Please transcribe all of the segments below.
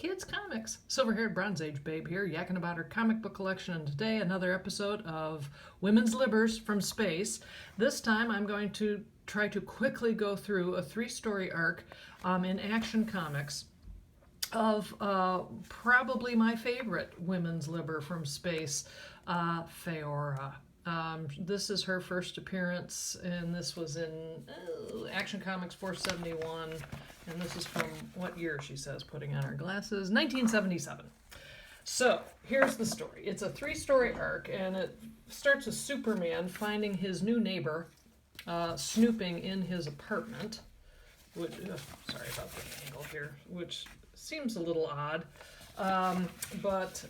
Kids Comics. Silver-haired Bronze Age babe here, yakking about her comic book collection, and today another episode of Women's Libbers from Space. This time I'm going to try to quickly go through a 3-story arc in Action Comics of probably my favorite Women's Libber from Space, Faora. This is her first appearance, and this was in Action Comics 471, and this is from what year, she says, putting on her glasses, 1977. So, here's the story. It's a 3-story arc, and it starts with Superman finding his new neighbor snooping in his apartment, which, sorry about the angle here, which seems a little odd, but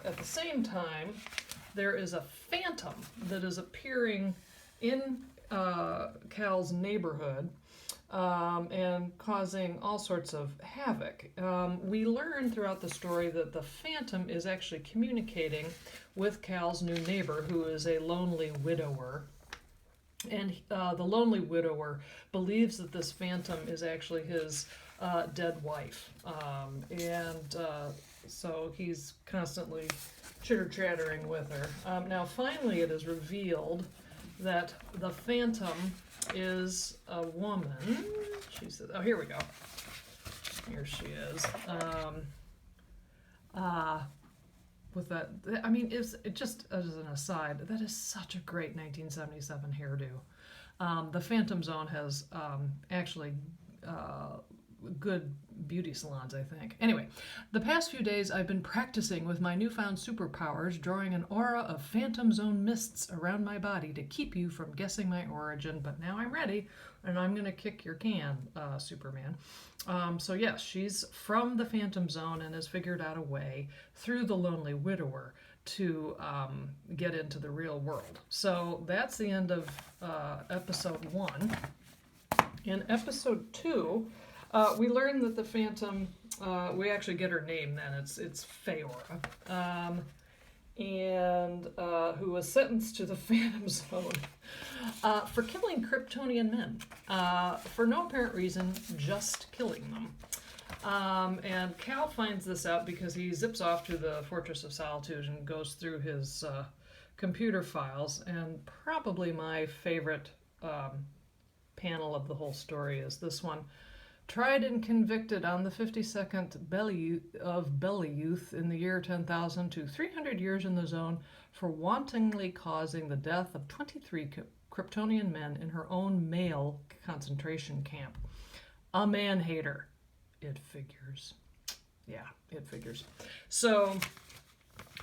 at the same time, there is a phantom that is appearing in Cal's neighborhood and causing all sorts of havoc. We learn throughout the story that the phantom is actually communicating with Cal's new neighbor, who is a lonely widower. And the lonely widower believes that this phantom is actually his dead wife. So he's constantly chitter-chattering with her. Now, finally, it is revealed that the Phantom is a woman. She says, oh, here we go. Here she is. With that, I mean, it just as an aside, that is such a great 1977 hairdo. The Phantom Zone has actually good beauty salons, I think. Anyway, the past few days I've been practicing with my newfound superpowers, drawing an aura of Phantom Zone mists around my body to keep you from guessing my origin, but now I'm ready, and I'm gonna kick your can, Superman. So yes, she's from the Phantom Zone and has figured out a way through the lonely widower to get into the real world. So that's the end of episode 1. In episode 2, we learn that the Phantom, we actually get her name then, it's Faora, who was sentenced to the Phantom Zone for killing Kryptonian men, for no apparent reason, just killing them. And Cal finds this out because he zips off to the Fortress of Solitude and goes through his computer files, and probably my favorite panel of the whole story is this one. Tried and convicted on the 52nd Belly Youth in the year 10,000 to 300 years in the zone for wantonly causing the death of 23 Kryptonian men in her own male concentration camp. A man-hater. It figures. Yeah, it figures. So,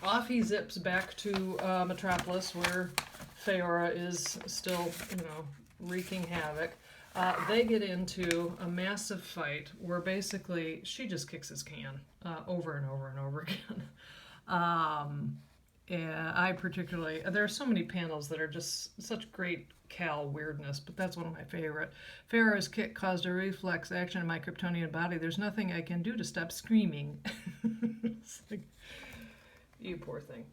off he zips back to Metropolis, where Faora is still, wreaking havoc. They get into a massive fight where basically she just kicks his can over and over and over again. And there are so many panels that are just such great Cal weirdness, but that's one of my favorite. Faora's kick caused a reflex action in my Kryptonian body. There's nothing I can do to stop screaming. It's like, you poor thing.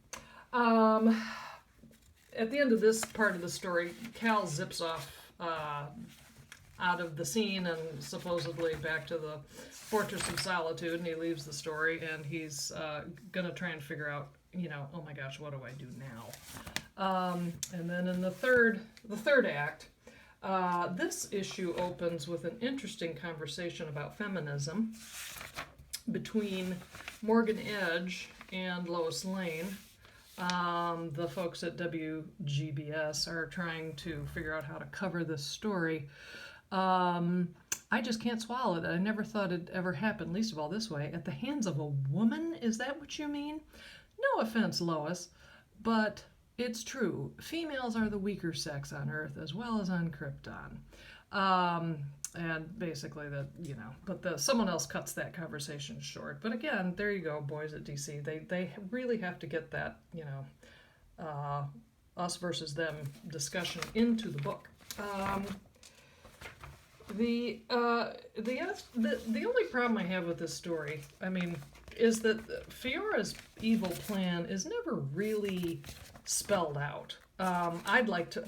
At the end of this part of the story, Cal zips off out of the scene and supposedly back to the Fortress of Solitude, and he leaves the story, and he's gonna try and figure out, oh my gosh, what do I do now? And then in the third act, this issue opens with an interesting conversation about feminism between Morgan Edge and Lois Lane. The folks at WGBS are trying to figure out how to cover this story. I just can't swallow it. I never thought it'd ever happen, least of all this way. At the hands of a woman? Is that what you mean? No offense, Lois, but it's true. Females are the weaker sex on Earth as well as on Krypton. And basically that, but someone else cuts that conversation short. But again, there you go, boys at DC. They really have to get that, us versus them discussion into the book. The only problem I have with this story, is that Fiora's evil plan is never really spelled out. I'd like to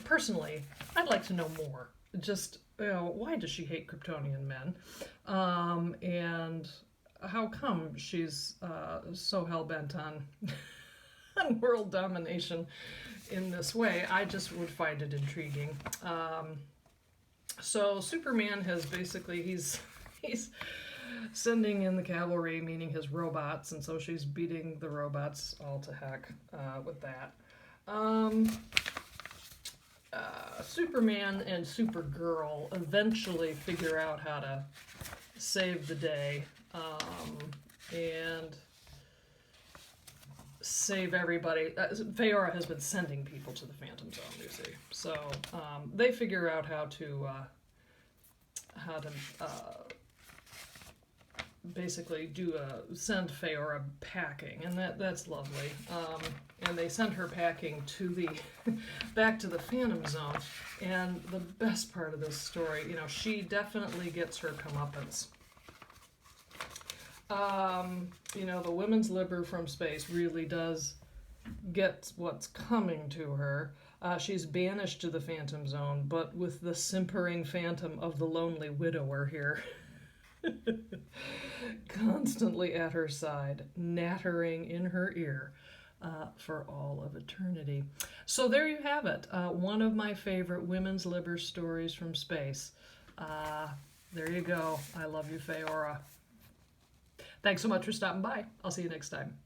know more. Just, why does she hate Kryptonian men? how come she's so hell-bent on, on world domination in this way. I just would find it intriguing. So Superman has basically, he's sending in the cavalry, meaning his robots, and so she's beating the robots all to heck with that. Superman and Supergirl eventually figure out how to save the day and save everybody. Faora has been sending people to the Phantom Zone, you see. So they figure out how to basically send Faora packing, and that's lovely. And they send her packing to the back to the Phantom Zone. And the best part of this story, you know, she definitely gets her comeuppance. You know, the women's Libber from space really does get what's coming to her. She's banished to the Phantom Zone, but with the simpering phantom of the lonely widower here constantly at her side, nattering in her ear for all of eternity. So there you have it. One of my favorite women's Libber stories from space. There you go. I love you, Faora. Thanks so much for stopping by. I'll see you next time.